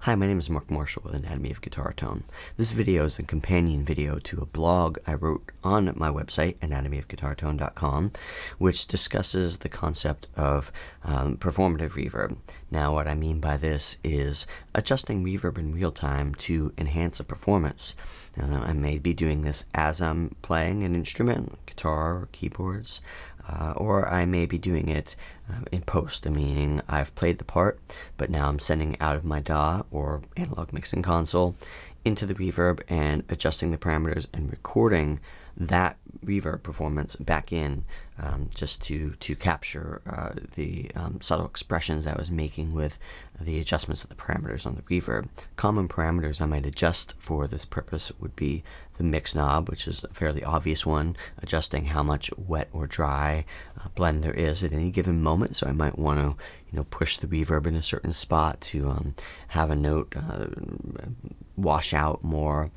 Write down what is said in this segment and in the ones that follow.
Hi, my name is Mark Marshall with Anatomy of Guitar Tone. This video is a companion video to a blog I wrote on my website, anatomyofguitartone.com, which discusses the concept of performative reverb. Now, what I mean by this is adjusting reverb in real time to enhance a performance. I may be doing this as I'm playing an instrument, guitar or keyboards, or I may be doing it in post, meaning I've played the part, but now I'm sending it out of my DAW or analog mixing console into the reverb and adjusting the parameters and recording that reverb performance back in just to capture the subtle expressions I was making with the adjustments of the parameters on the reverb. Common parameters I might adjust for this purpose would be the mix knob, which is a fairly obvious one, adjusting how much wet or dry blend there is at any given moment. So I might want to push the reverb in a certain spot to have a note wash out more.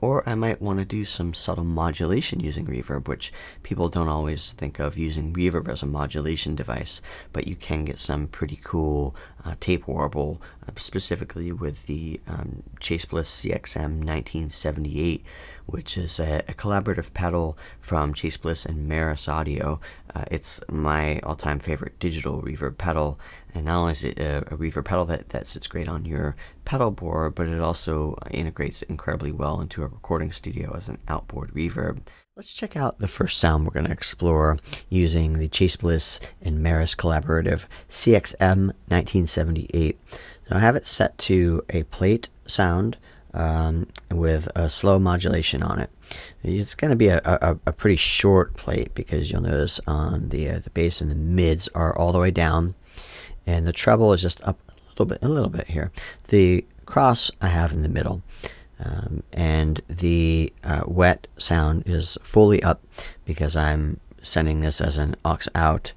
Or I might want to do some subtle modulation using reverb, which people don't always think of using reverb as a modulation device, but you can get some pretty cool tape warble, specifically with the Chase Bliss CXM-1978, which is a collaborative pedal from Chase Bliss and Maris Audio. It's my all-time favorite digital reverb pedal, and not only is it a reverb pedal that sits great on your pedal board, but it also integrates incredibly well into a recording studio as an outboard reverb. Let's check out the first sound we're going to explore using the Chase Bliss and Maris collaborative CXM-1978. So I have it set to a plate sound with a slow modulation on it. It's going to be a pretty short plate because you'll notice on the bass and the mids are all the way down, and the treble is just up a little bit here. The cross I have in the middle, and the wet sound is fully up because I'm sending this as an aux out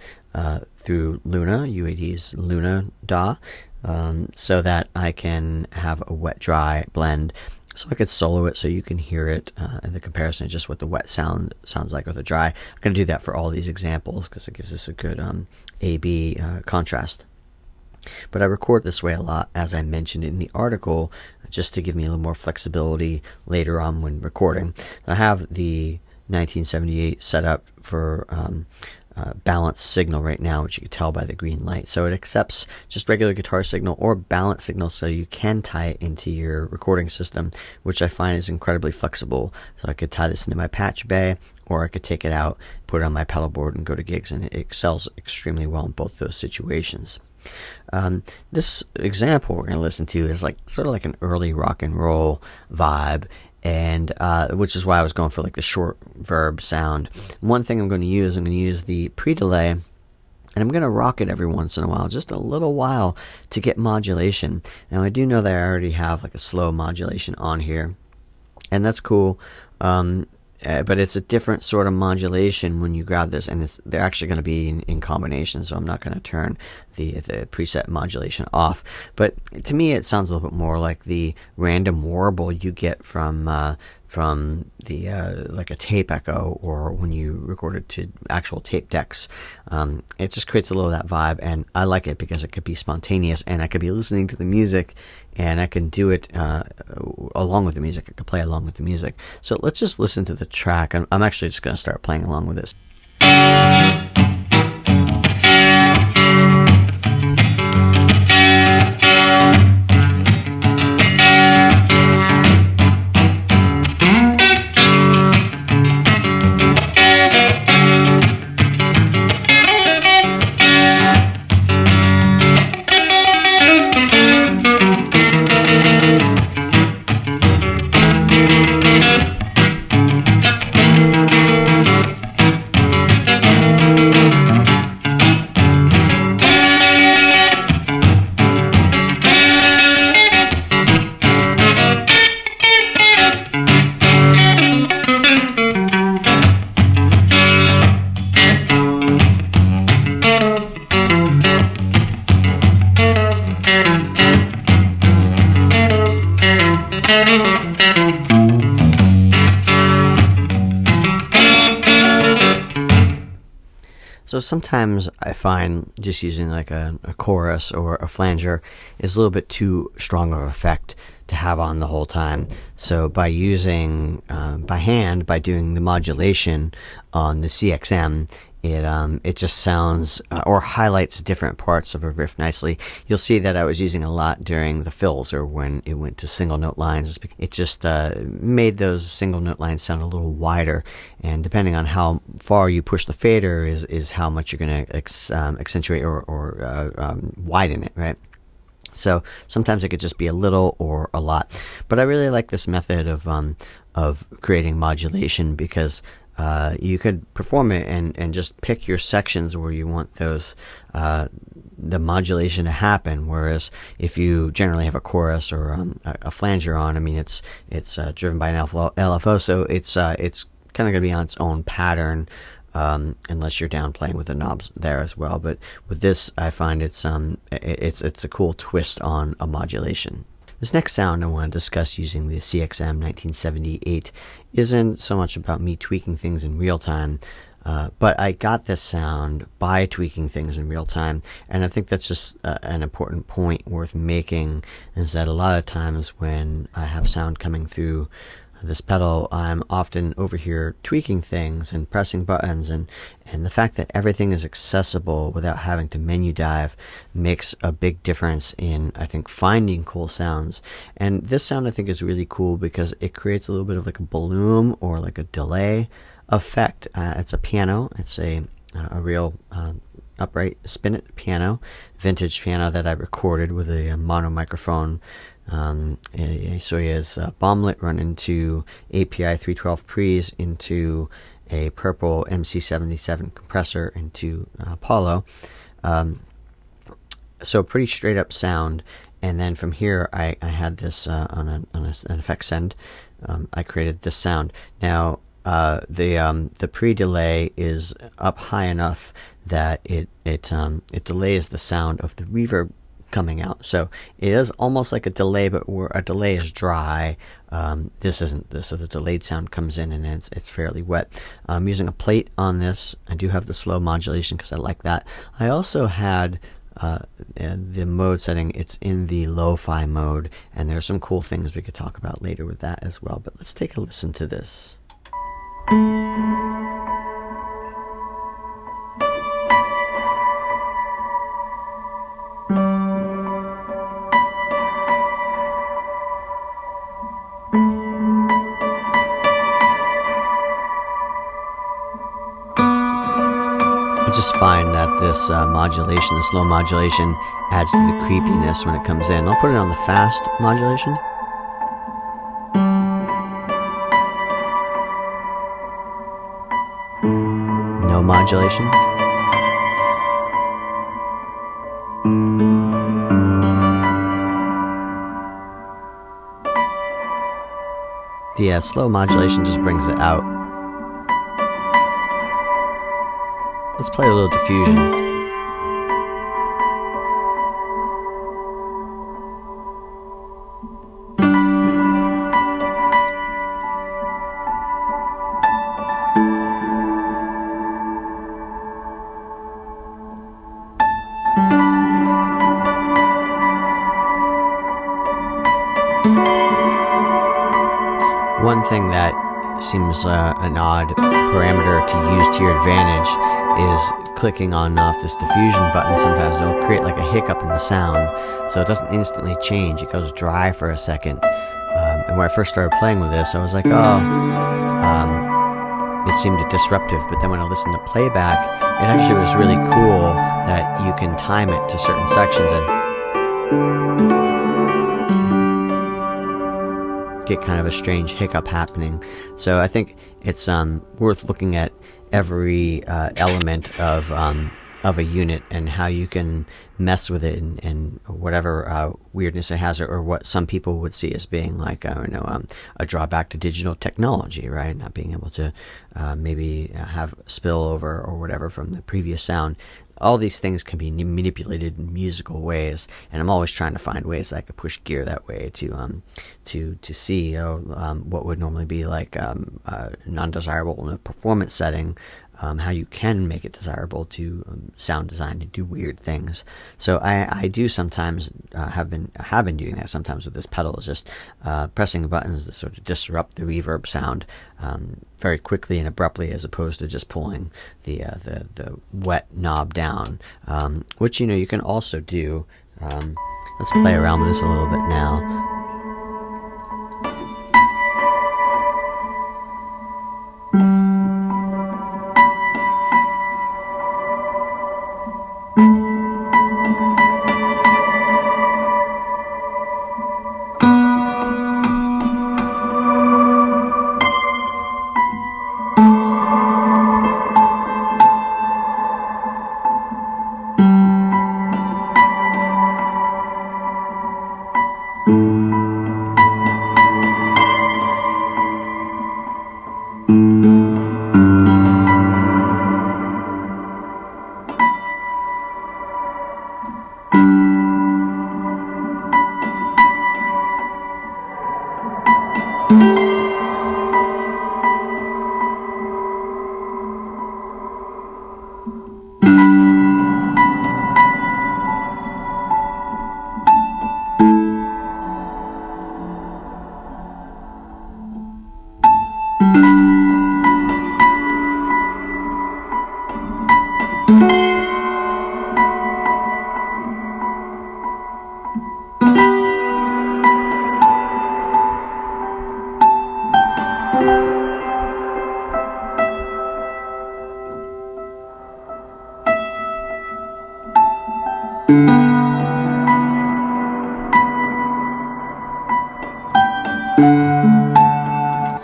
through Luna, UAD's Luna DAW, so that I can have a wet-dry blend. So I could solo it so you can hear it in the comparison of just what the wet sound sounds like with the dry. I'm going to do that for all these examples because it gives us a good A-B contrast. But I record this way a lot, as I mentioned in the article, just to give me a little more flexibility later on when recording. I have the 1978 set up for balanced signal right now, which you can tell by the green light. So it accepts just regular guitar signal or balanced signal, so you can tie it into your recording system, which I find is incredibly flexible. So I could tie this into my patch bay, or I could take it out, put it on my pedal board, and go to gigs, and it excels extremely well in both those situations. This example we're going to listen to is sort of like an early rock and roll vibe, and which is why I was going for the short verb sound. One thing I'm going to use the pre-delay, and I'm going to rock it every once in a while, just a little while, to get modulation. Now I do know that I already have a slow modulation on here, and that's cool. But it's a different sort of modulation when you grab this, and they're actually going to be in combination, so I'm not going to turn the preset modulation off. But to me, it sounds a little bit more like the random warble you get from the like a tape echo, or when you record it to actual tape decks. It just creates a little of that vibe, and I like it because it could be spontaneous, and I could be listening to the music, and I can do it along with the music. I could play along with the music. So let's just listen to the track. I'm actually just going to start playing along with this. So sometimes I find just using like a chorus or a flanger is a little bit too strong of an effect to have on the whole time. So by using by hand, by doing the modulation on the CXM, it just sounds or highlights different parts of a riff nicely. You'll see that I was using a lot during the fills or when it went to single note lines. It just made those single note lines sound a little wider, and depending on how far you push the fader is how much you're going to accentuate or widen it, right? So sometimes it could just be a little or a lot. But I really like this method of creating modulation because you could perform it and just pick your sections where you want those the modulation to happen. Whereas if you generally have a chorus or a flanger on, I mean it's driven by an LFO, so it's kind of going to be on its own pattern. Unless you're down playing with the knobs there as well. But with this, I find it's a cool twist on a modulation. This next sound I want to discuss using the CXM-1978 isn't so much about me tweaking things in real time, but I got this sound by tweaking things in real time, and I think that's just an important point worth making, is that a lot of times when I have sound coming through this pedal, I'm often over here tweaking things and pressing buttons, and the fact that everything is accessible without having to menu dive makes a big difference in, I think, finding cool sounds. And this sound I think is really cool because it creates a little bit of like a bloom or like a delay effect. It's a piano. It's a real upright spinet piano, vintage piano that I recorded with a mono microphone. So he has bomblet run into API 312 pre's into a purple MC77 compressor into Apollo. So pretty straight up sound. And then from here, I had this on an effects send. I created this sound. Now the pre-delay is up high enough that it delays the sound of the reverb coming out. So it is almost like a delay, but where a delay is dry, this isn't this. So the delayed sound comes in and it's fairly wet. I'm using a plate on this. I do have the slow modulation because I like that. I also had the mode setting, it's in the lo-fi mode, and there's some cool things we could talk about later with that as well. But let's take a listen to this. I just find that this modulation, the slow modulation, adds to the creepiness when it comes in. I'll put it on the fast modulation. No modulation. The slow modulation just brings it out. Let's play a little diffusion. One thing that seems an odd parameter to use to your advantage is clicking on off this diffusion button. Sometimes it'll create like a hiccup in the sound, so it doesn't instantly change. It goes dry for a second. And when I first started playing with this, I was like, it seemed disruptive. But then when I listened to playback, it actually was really cool that you can time it to certain sections and get kind of a strange hiccup happening. So I think it's worth looking at every element of a unit and how you can mess with it and whatever weirdness it has, or what some people would see as being like a drawback to digital technology, right? Not being able to maybe have spillover or whatever from the previous sound. All these things can be manipulated in musical ways, and I'm always trying to find ways I could push gear that way to see what would normally be like non-desirable in a performance setting. how you can make it desirable to sound design to do weird things. So I do sometimes have been doing that sometimes with this pedal, is just pressing buttons to sort of disrupt the reverb sound very quickly and abruptly, as opposed to just pulling the wet knob down, which you can also do. Let's play around with this a little bit now.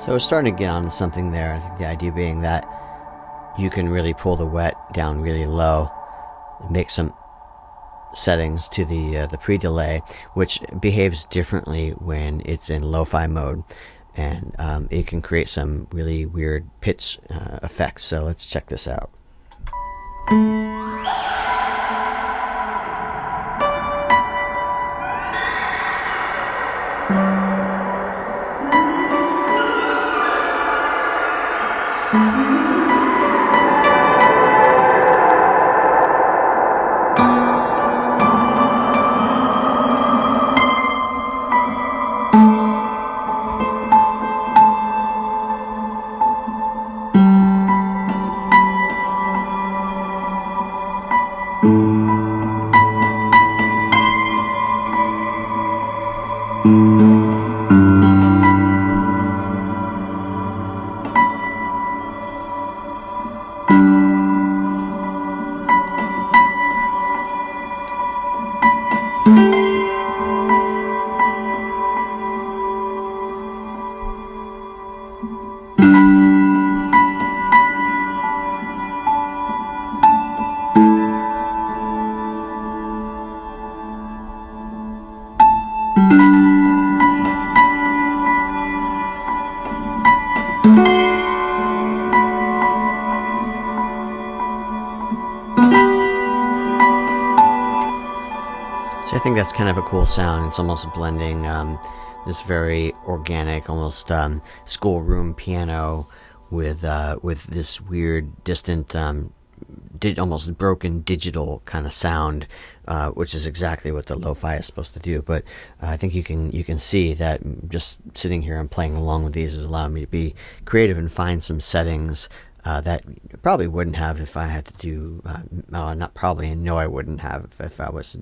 So we're starting to get onto something there. I think the idea being that you can really pull the wet down really low and make some settings to the pre-delay, which behaves differently when it's in lo-fi mode, and it can create some really weird pitch effects. So let's check this out. So I think that's kind of a cool sound. It's almost blending this very organic, almost schoolroom piano with this weird, distant, almost broken digital kind of sound, which is exactly what the lo-fi is supposed to do. But I think you can see that just sitting here and playing along with these is allowing me to be creative and find some settings that I probably wouldn't have if I had to do, not probably, and no, I wouldn't have if I was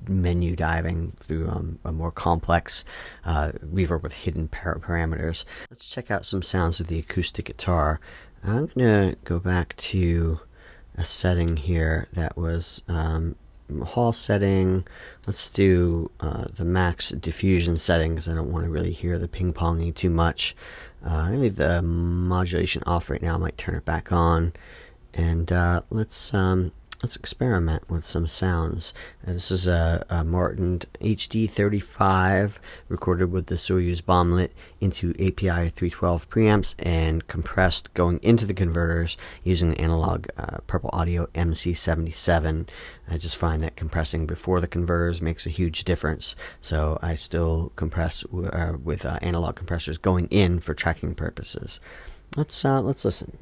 menu diving through a more complex reverb with hidden parameters. Let's check out some sounds with the acoustic guitar. I'm going to go back to a setting here that was hall setting. Let's do the max diffusion setting because I don't want to really hear the ping-ponging too much. I leave the modulation off right now. I might turn it back on, and let's experiment with some sounds. This is a Martin HD35 recorded with the Soyuz bomblet into API 312 preamps and compressed going into the converters using an analog Purple Audio MC77. I just find that compressing before the converters makes a huge difference, so I still compress with analog compressors going in for tracking purposes. Let's listen.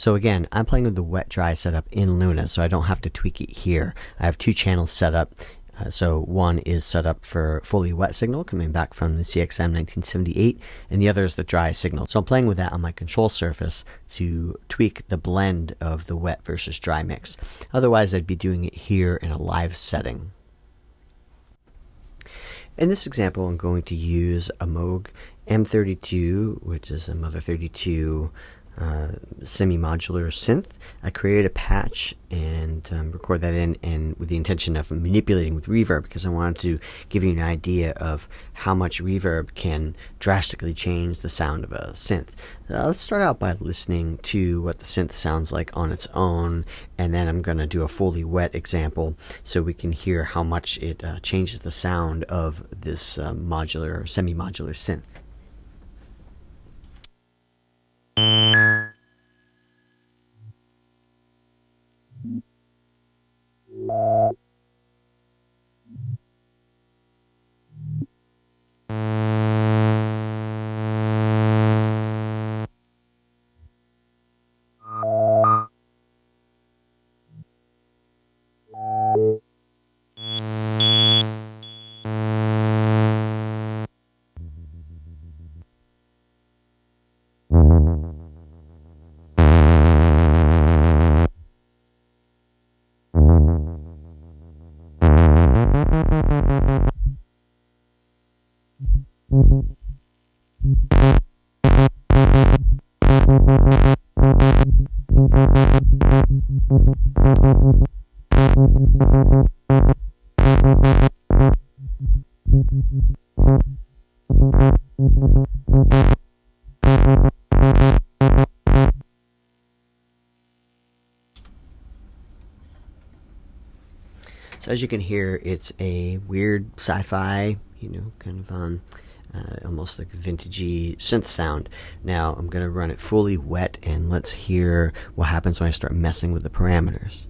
So again, I'm playing with the wet-dry setup in Luna, so I don't have to tweak it here. I have two channels set up. So one is set up for fully wet signal coming back from the CXM-1978, and the other is the dry signal. So I'm playing with that on my control surface to tweak the blend of the wet versus dry mix. Otherwise, I'd be doing it here in a live setting. In this example, I'm going to use a Moog M32, which is a Mother 32 semi-modular synth. I created a patch and record that in, and with the intention of manipulating with reverb, because I wanted to give you an idea of how much reverb can drastically change the sound of a synth. Let's start out by listening to what the synth sounds like on its own, and then I'm going to do a fully wet example so we can hear how much it changes the sound of this modular or semi-modular synth. So as you can hear, it's a weird sci-fi, kind of almost like a vintagey synth sound. Now I'm going to run it fully wet, and let's hear what happens when I start messing with the parameters.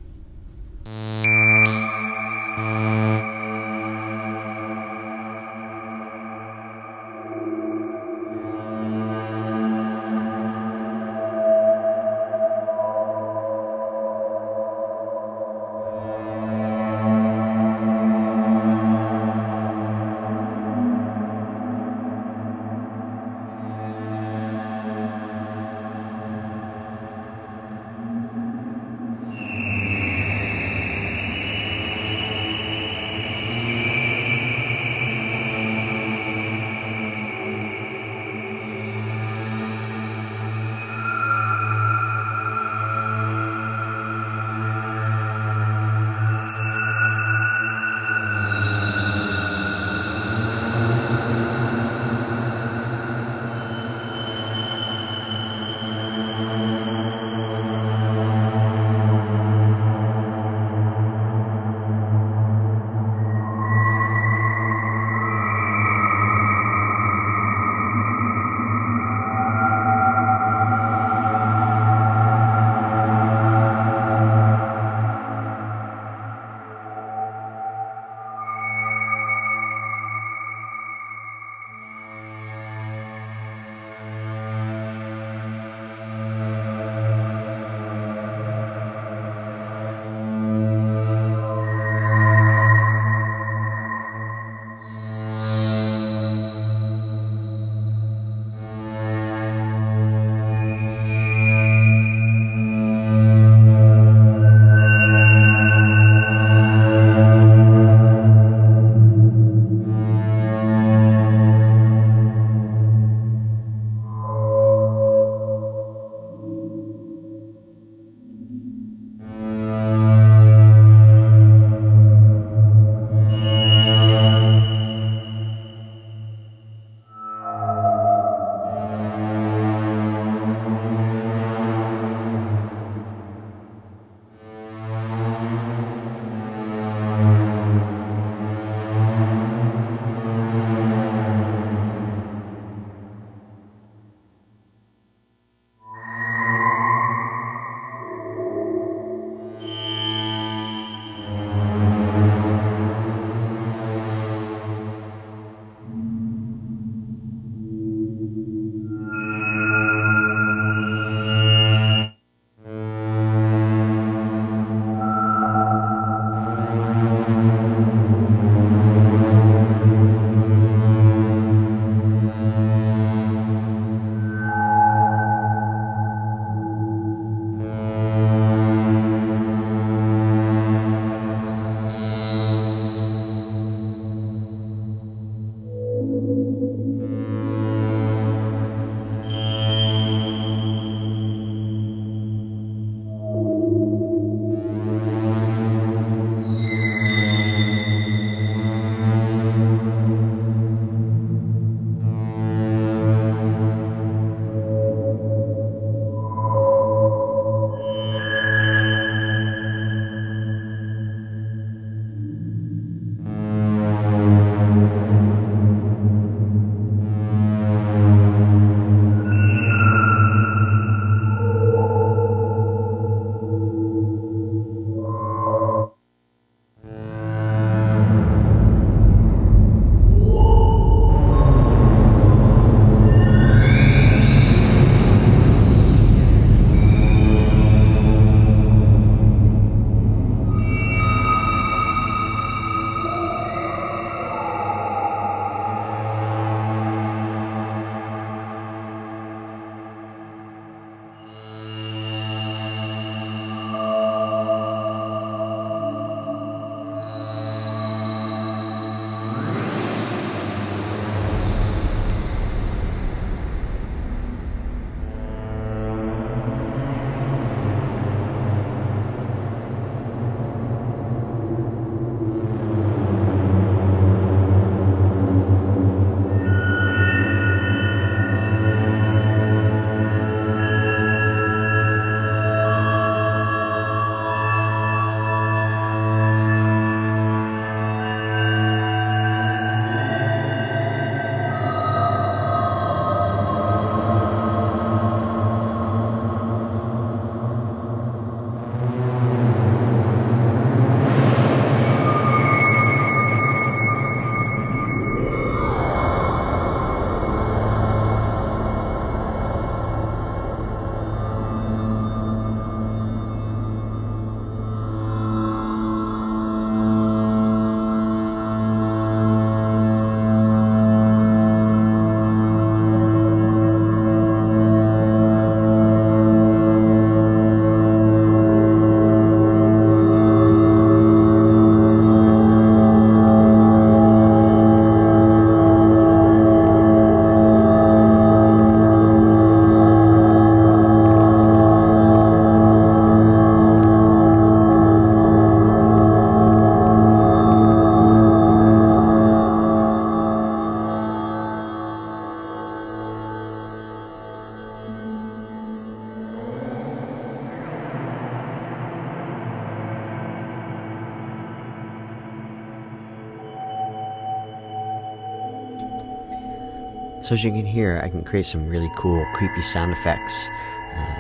So as you can hear, I can create some really cool, creepy sound effects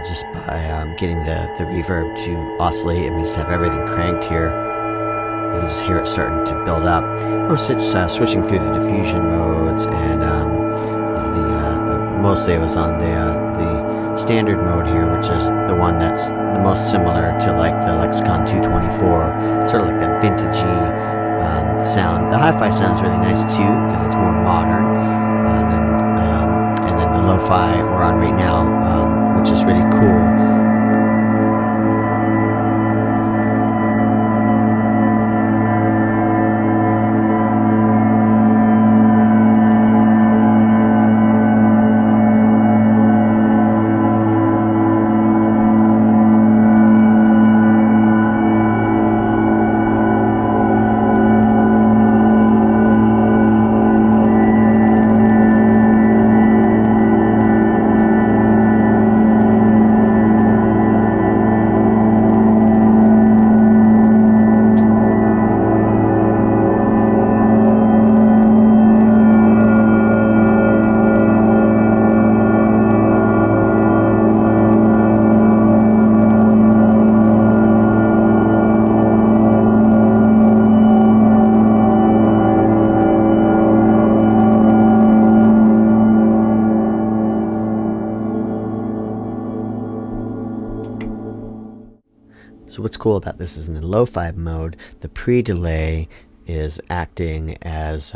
just by getting the reverb to oscillate, and we just have everything cranked here. You can just hear it starting to build up. I was switching through the diffusion modes, and mostly I was on the standard mode here, which is the one that's the most similar to like the Lexicon 224, sort of like that vintagey sound. The hi-fi sounds really nice too because it's more modern, and then the lo-fi we're on right now, which is really cool. So what's cool about this is in the lo-fi mode, the pre-delay is acting as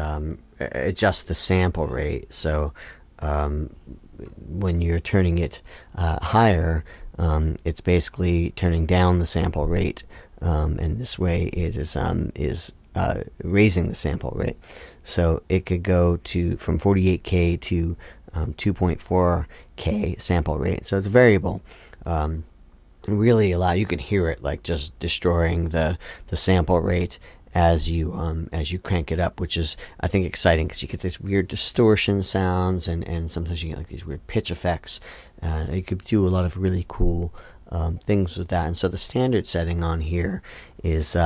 adjust the sample rate. So when you're turning it higher, it's basically turning down the sample rate, and this way it is raising the sample rate. So it could go from 48K to 2.4K sample rate. So it's variable. Really you can hear it like just destroying the sample rate as you crank it up, which is, I think, exciting because you get these weird distortion sounds, and sometimes you get like these weird pitch effects. You could do a lot of really cool things with that. And so the standard setting on here is they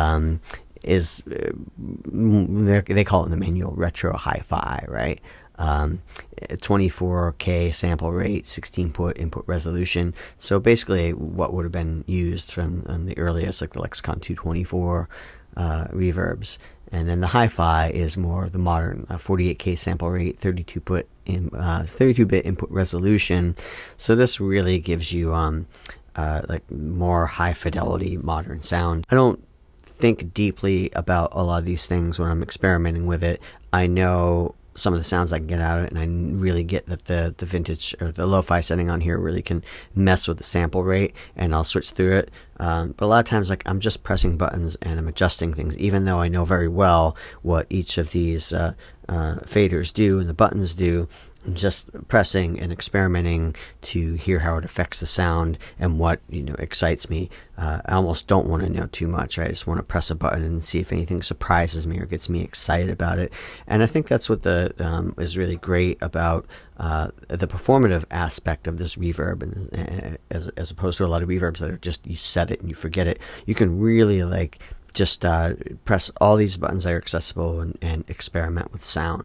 call it in the manual retro hi-fi, right? 24K sample rate, 16 input resolution. So basically what would have been used from the earliest, like the Lexicon 224 reverbs. And then the hi-fi is more the modern 48K sample rate, 32-bit input resolution. So this really gives you like more high fidelity modern sound. I don't think deeply about a lot of these things when I'm experimenting with it. I know some of the sounds I can get out of it, and I really get that the vintage or the lo-fi setting on here really can mess with the sample rate, and I'll switch through it. But a lot of times, like, I'm just pressing buttons and I'm adjusting things, even though I know very well what each of these faders do and the buttons do. I'm just pressing and experimenting to hear how it affects the sound and what excites me. I almost don't want to know too much. Right? I just want to press a button and see if anything surprises me or gets me excited about it. And I think that's what is really great about the performative aspect of this reverb, and as opposed to a lot of reverbs that are just you set it and you forget it. You can really just press all these buttons that are accessible and experiment with sound.